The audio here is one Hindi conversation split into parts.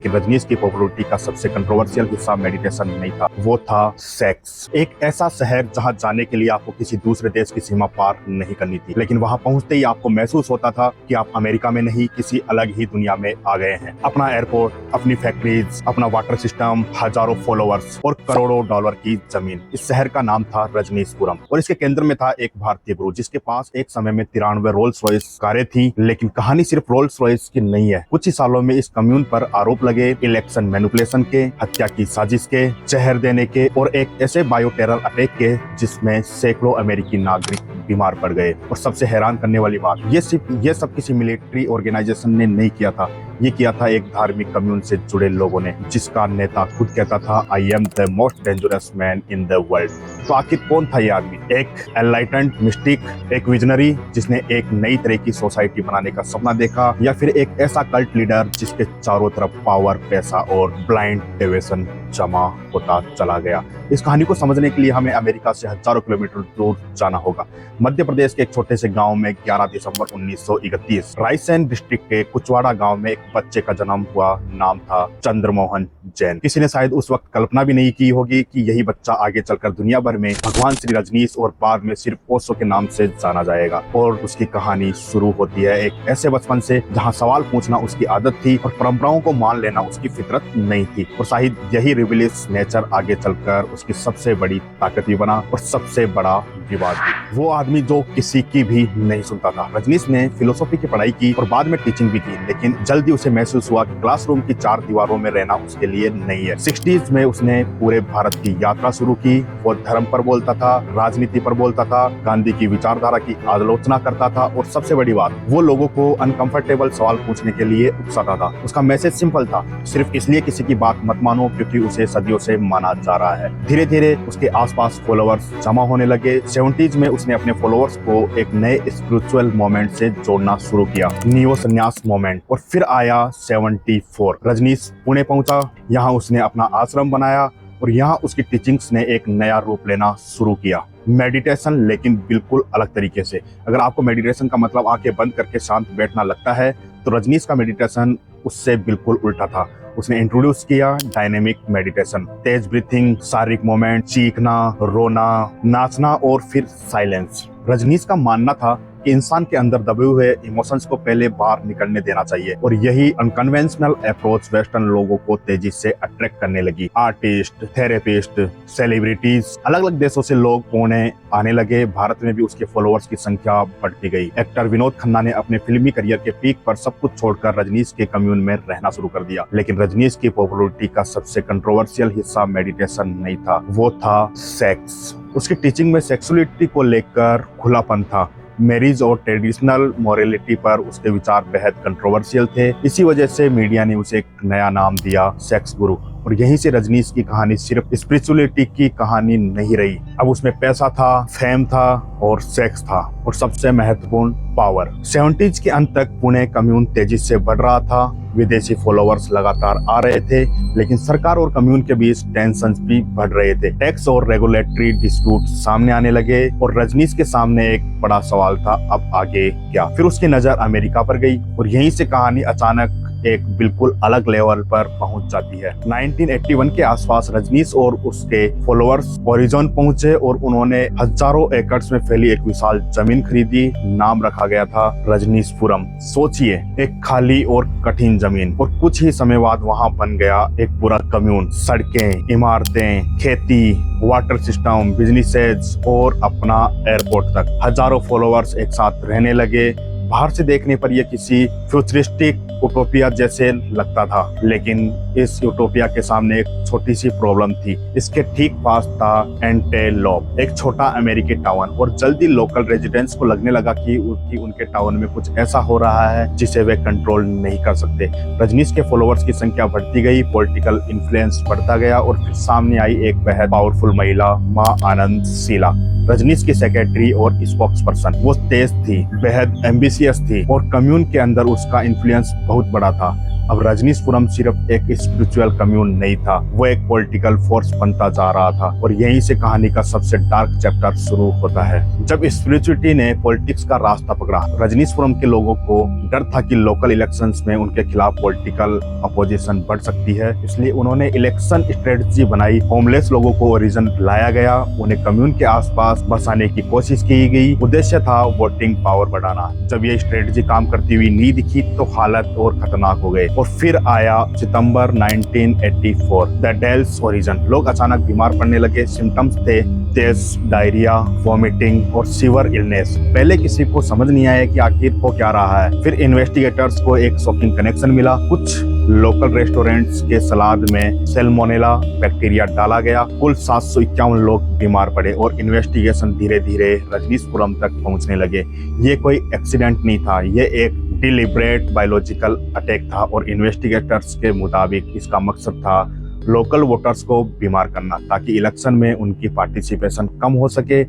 कि रजनीश की पॉपुलैरिटी का सबसे कंट्रोवर्शियल हिस्सा मेडिटेशन नहीं था, वो था सेक्स। एक ऐसा शहर जहां जाने के लिए आपको किसी दूसरे देश की सीमा पार नहीं करनी थी, लेकिन वहां पहुंचते ही आपको महसूस होता था कि आप अमेरिका में नहीं किसी अलग ही दुनिया में आ गए हैं। अपना एयरपोर्ट, अपनी फैक्ट्रीज, अपना वाटर सिस्टम, हजारों फॉलोअर्स और करोड़ों डॉलर की जमीन। इस शहर का नाम था रजनीशपुरम और इसके केंद्र में था एक भारतीय गुरु जिसके पास एक समय में 93 रोल्स रॉयस कारें थी। लेकिन कहानी सिर्फ रोल्स रॉयस की नहीं है। कुछ ही सालों में इस कम्यून पर आरोप लगे इलेक्शन मैनिपुलेशन के, हत्या की साजिश के, जहर देने के और एक ऐसे बायो टेरर अटैक के जिसमें सैकड़ों अमेरिकी नागरिक बीमार पड़ गए। और सबसे हैरान करने वाली बात, ये सब किसी मिलिट्री ऑर्गेनाइजेशन ने नहीं किया था, ये किया था एक धार्मिक कम्यून से जुड़े लोगों ने, जिसका नेता खुद कहता था I am the most dangerous man in the world. तो आखिर कौन था ये आदमी? एक एनलाइटेंड मिस्टिक, एक विजनरी जिसने एक नई तरह की सोसाइटी बनाने का सपना देखा, या फिर एक ऐसा कल्ट लीडर जिसके चारों तरफ पावर, पैसा और ब्लाइंड डिवोशन जमा होता चला गया? इस कहानी को समझने के लिए हमें अमेरिका से हजारों किलोमीटर दूर जाना होगा। मध्य प्रदेश के एक छोटे से गांव में 11 दिसंबर 1931 रायसेन डिस्ट्रिक्ट के कुचवाड़ा गांव में एक बच्चे का जन्म हुआ। नाम था चंद्रमोहन जैन। किसी ने शायद उस वक्त कल्पना भी नहीं की होगी कि यही बच्चा आगे चलकर दुनिया भर में भगवान श्री रजनीश और बाद में सिर्फ ओशो के नाम से जाना जाएगा। और उसकी कहानी शुरू होती है एक ऐसे बचपन से जहाँ सवाल पूछना उसकी आदत थी और परंपराओं को मान लेना उसकी फितरत नहीं थी। और शायद यही रिबेलियस नेचर आगे चलकर उसकी सबसे बड़ी ताकत भी बना और सबसे बड़ा विवाद भी। वो आदमी जो किसी की भी नहीं सुनता था। रजनीश ने फिलोसॉफी की पढ़ाई की और बाद में टीचिंग भी की, लेकिन जल्दी उसे महसूस हुआ कि क्लासरूम की 4 दीवारों में रहना उसके लिए नहीं है। 60s में उसने पूरे भारत की यात्रा शुरू की। वो धर्म पर बोलता था, राजनीति पर बोलता था, गांधी की विचारधारा की आलोचना करता था और सबसे बड़ी बात, वो लोगों को अनकंफर्टेबल सवाल पूछने के लिए उकसाता था। उसका मैसेज सिंपल था, सिर्फ इसलिए किसी की बात मत मानो क्योंकि उसे सदियों से माना जा रहा है। धीरे धीरे उसके आसपास फॉलोअर्स जमा होने लगे। 70s में उसने अपने फॉलोअर्स को एक नए स्पिरिचुअल मोमेंट से जोड़ना शुरू किया, नियो संन्यास मोमेंट। और फिर आया 74। रजनीश पुणे पहुंचा, यहाँ उसने अपना आश्रम बनाया और यहाँ उसकी टीचिंग्स ने एक नया रूप लेना शुरू किया, मेडिटेशन, लेकिन बिल्कुल अलग तरीके से। अगर आपको मेडिटेशन का मतलब आंखें बंद करके शांत बैठना लगता है, तो रजनीश का मेडिटेशन उससे बिल्कुल उल्टा था। उसने इंट्रोड्यूस किया डायनेमिक मेडिटेशन, तेज ब्रीथिंग, शारीरिक मूवमेंट, चीखना, रोना, नाचना और फिर साइलेंस। रजनीश का मानना था कि इंसान के अंदर दबे हुए इमोशंस को पहले बाहर निकलने देना चाहिए और यही अनकन्वेंशनल अप्रोच वेस्टर्न लोगों को तेजी से अट्रैक्ट करने लगी। आर्टिस्ट, थेरेपिस्ट, सेलिब्रिटीज, अलग अलग देशों से लोग पुणे आने लगे। भारत में भी उसके फॉलोअर्स की संख्या बढ़ती गई। एक्टर विनोद खन्ना ने अपने फिल्मी करियर के पीक पर सब कुछ छोड़कर रजनीश के कम्यून में रहना शुरू कर दिया। लेकिन रजनीश की पॉपुलैरिटी का सबसे कंट्रोवर्शियल हिस्सा मेडिटेशन नहीं था, वो था सेक्स। उसकी टीचिंग में सेक्सुअलिटी को लेकर खुलापन था। मैरिज और ट्रेडिशनल मोरालिटी पर उसके विचार बेहद कंट्रोवर्शियल थे। इसी वजह से मीडिया ने उसे एक नया नाम दिया, सेक्स गुरु। और यहीं से रजनीश की कहानी सिर्फ स्पिरिचुअलिटी की कहानी नहीं रही। अब उसमें पैसा था, फेम था और सेक्स था और सबसे महत्वपूर्ण पावर। 70s के अंत तक पुणे कम्यून तेजी से बढ़ रहा था। विदेशी फॉलोअर्स लगातार आ रहे थे, लेकिन सरकार और कम्यून के बीच टेंशंस भी बढ़ रहे थे। टैक्स और रेगुलेटरी डिस्प्यूट सामने आने लगे और रजनीश के सामने एक बड़ा सवाल था, अब आगे क्या? फिर उसकी नजर अमेरिका पर गई और यहीं से कहानी अचानक एक बिल्कुल अलग लेवल पर पहुंच जाती है। 1981 के आसपास रजनीश और उसके फॉलोअर्स ओरिजोन पहुंचे और उन्होंने हजारों एकड़ में फैली एक विशाल जमीन खरीदी। नाम रखा गया था रजनीशपुरम। सोचिए, एक खाली और कठिन जमीन, और कुछ ही समय बाद वहां बन गया एक पूरा कम्यून। सड़कें, इमारतें, खेती, वाटर सिस्टम, बिजनेसेस और अपना एयरपोर्ट तक। हजारों फॉलोअर्स एक साथ रहने लगे। बाहर से देखने पर यह किसी फ्यूचरिस्टिक यूटोपिया जैसे लगता था, लेकिन इस यूटोपिया के सामने एक छोटी सी प्रॉब्लम थी। इसके ठीक पास था एंटेलोप, एक छोटा अमेरिकी टाउन, और जल्दी लोकल रेजिडेंट्स को लगने लगा कि उनके टाउन में कुछ ऐसा हो रहा है जिसे वे कंट्रोल नहीं कर सकते। रजनीश के फॉलोअर्स की संख्या बढ़ती गई, पॉलिटिकल इन्फ्लुएंस बढ़ता गया और फिर सामने आई एक बेहद पावरफुल महिला, माँ आनंद शीला, रजनीश की सेक्रेटरी और स्पोक्स पर्सन। वो तेज थी, बेहद एम्बिशियस कॉन्शियस थी और कम्यून के अंदर उसका इन्फ्लुएंस बहुत बड़ा था। अब रजनीशपुरम सिर्फ एक स्पिरिचुअल कम्यून नहीं था, वो एक पॉलिटिकल फोर्स बनता जा रहा था। और यहीं से कहानी का सबसे डार्क चैप्टर शुरू होता है, जब स्पिरिचुअलिटी ने पॉलिटिक्स का रास्ता पकड़ा। रजनीशपुरम के लोगों को डर था कि लोकल इलेक्शंस में उनके खिलाफ पॉलिटिकल अपोजिशन बढ़ सकती है, इसलिए उन्होंने इलेक्शन स्ट्रेटजी बनाई। होमलेस लोगों को ओरिजिन लाया गया, उन्हें कम्यून के आसपास बसाने की कोशिश की गई। उद्देश्य था वोटिंग पावर बढ़ाना। जब ये स्ट्रेटजी काम करती हुई नहीं दिखी तो हालत और खतरनाक हो गए। और फिर आया सितंबर 1984, द डेल्स ओरिजिन। लोग अचानक बीमार पड़ने लगे। सिम्टम्स थे तेज डायरिया, वॉमिटिंग और सीवर इलनेस। पहले किसी को समझ नहीं आया कि आखिर हो क्या रहा है। फिर इन्वेस्टिगेटर्स को एक शॉकिंग कनेक्शन मिला। कुछ लोकल रेस्टोरेंट्स के सलाद में सैल्मोनेला बैक्टीरिया डाला गया। कुल 751 लोग बीमार पड़े और इन्वेस्टिगेशन धीरे धीरे रजनीशपुरम तक पहुंचने लगे। ये कोई एक्सीडेंट नहीं था, ये एक डिलिब्रेट बायोलॉजिकल अटैक था और इन्वेस्टिगेटर्स के मुताबिक इसका मकसद था लोकल वोटर्स को बीमार करना ताकि इलेक्शन में उनकी पार्टिसिपेशन कम हो सके।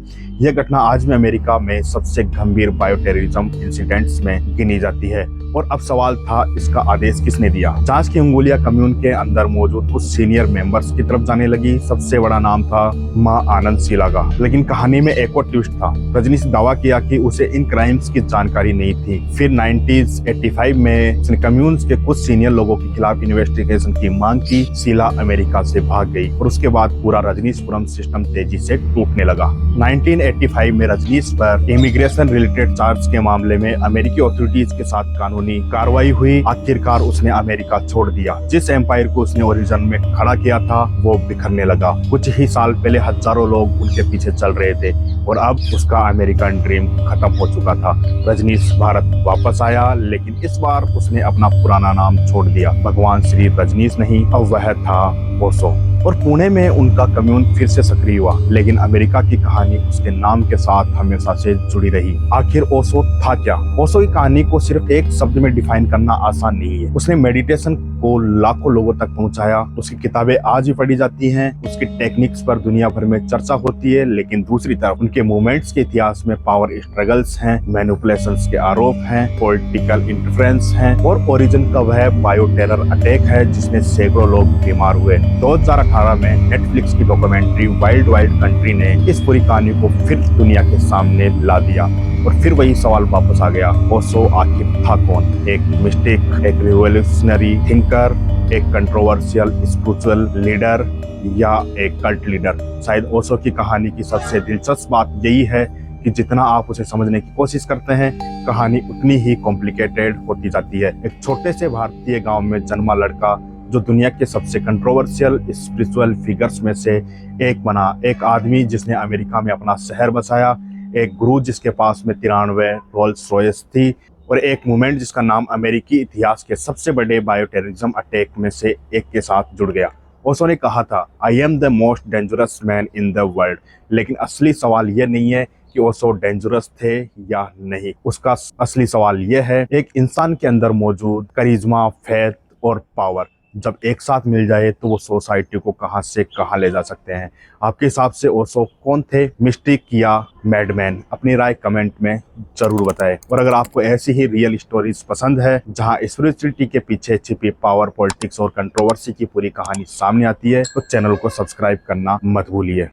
यह घटना आज में अमेरिका में सबसे गंभीर बायोटेररिज्म इंसिडेंट्स में गिनी जाती है। और अब सवाल था, इसका आदेश किसने दिया? जांच की उंगलियां कम्यून के अंदर मौजूद कुछ सीनियर मेंबर्स की तरफ जाने लगी। सबसे बड़ा नाम था मां आनंद शीला का। लेकिन कहानी में एक और ट्विस्ट था। रजनीश दावा किया कि उसे इन क्राइम्स की जानकारी नहीं थी। फिर 1985 में उसने कम्यून्स के कुछ सीनियर लोगों के खिलाफ इन्वेस्टिगेशन की मांग की। शीला अमेरिका से भाग गई और उसके बाद पूरा रजनीशपुरम सिस्टम तेजी से टूटने लगा। 1985 में रजनीश पर इमिग्रेशन रिलेटेड चार्ज के मामले में अमेरिकी अथॉरिटीज के साथ कानूनी कार्रवाई हुई। आखिरकार उसने अमेरिका छोड़ दिया। जिस एम्पायर को उसने ओरिजिन में खड़ा किया था वो बिखरने लगा। कुछ ही साल पहले हजारों लोग उनके पीछे चल रहे थे और अब उसका अमेरिकन ड्रीम खत्म हो चुका था। रजनीश भारत वापस आया, लेकिन इस बार उसने अपना पुराना नाम छोड़ दिया। भगवान श्री रजनीश नहीं, अब वह था ओशो। और पुणे में उनका कम्यून फिर से सक्रिय हुआ, लेकिन अमेरिका की कहानी उसके नाम के साथ हमेशा से जुड़ी रही। आखिर ओशो था क्या? ओशो की कहानी को सिर्फ एक शब्द में डिफाइन करना आसान नहीं है। उसने मेडिटेशन को लाखों लोगों तक पहुंचाया। उसकी किताबें आज भी पढ़ी जाती हैं, उसकी टेक्निक्स पर दुनिया भर में चर्चा होती है। लेकिन दूसरी तरफ उनके मूवमेंट्स के इतिहास में पावर स्ट्रगल्स हैं, मैनिपुलेशंस के आरोप हैं, पॉलिटिकल इंटरफेरेंस हैं और ओरिजिन का वह बायो टेरर अटैक है जिसमें सैकड़ों लोग बीमार हुए। 2018 में नेटफ्लिक्स की डॉक्यूमेंट्री वाइल्ड वाइल्ड कंट्री ने इस पूरी कहानी को फिर दुनिया के सामने ला दिया। और फिर वही सवाल वापस आ गया, ओशो आखिर था कौन? एक मिस्टिक, एक रिवोल्यूशनरी थिंकर, एक कंट्रोवर्शियल स्पिरिचुअल लीडर या एक कल्ट लीडर? शायद ओशो की कहानी की सबसे दिलचस्प बात यही है कि जितना आप उसे समझने की कोशिश करते हैं, कहानी उतनी ही कॉम्प्लिकेटेड होती जाती है। एक छोटे से भारतीय गांव में जन्मा लड़का जो दुनिया के सबसे कंट्रोवर्शियल स्पिरिचुअल फिगर्स में से एक बना, एक आदमी जिसने अमेरिका में अपना शहर बसाया, एक गुरु जिसके पास में 93 रोल्स रॉयस थी और एक मूवमेंट जिसका नाम अमेरिकी इतिहास के सबसे बड़े बायोटेररिज्म अटैक में से एक के साथ जुड़ गया। ओशो ने कहा था, I am the most dangerous man in the world. लेकिन असली सवाल यह नहीं है कि ओशो डेंजरस थे या नहीं। उसका असली सवाल यह है, एक इंसान के अंदर मौजूद करिश्मा, फेथ और पावर जब एक साथ मिल जाए तो वो सोसाइटी को कहां से कहां ले जा सकते हैं। आपके हिसाब से ओशो कौन थे, मिस्टिक या मैडमैन? अपनी राय कमेंट में जरूर बताएं। और अगर आपको ऐसी ही रियल स्टोरीज पसंद है जहां स्पिरिचुअलिटी के पीछे छिपी पावर, पॉलिटिक्स और कंट्रोवर्सी की पूरी कहानी सामने आती है, तो चैनल को सब्सक्राइब करना मत भूलिए।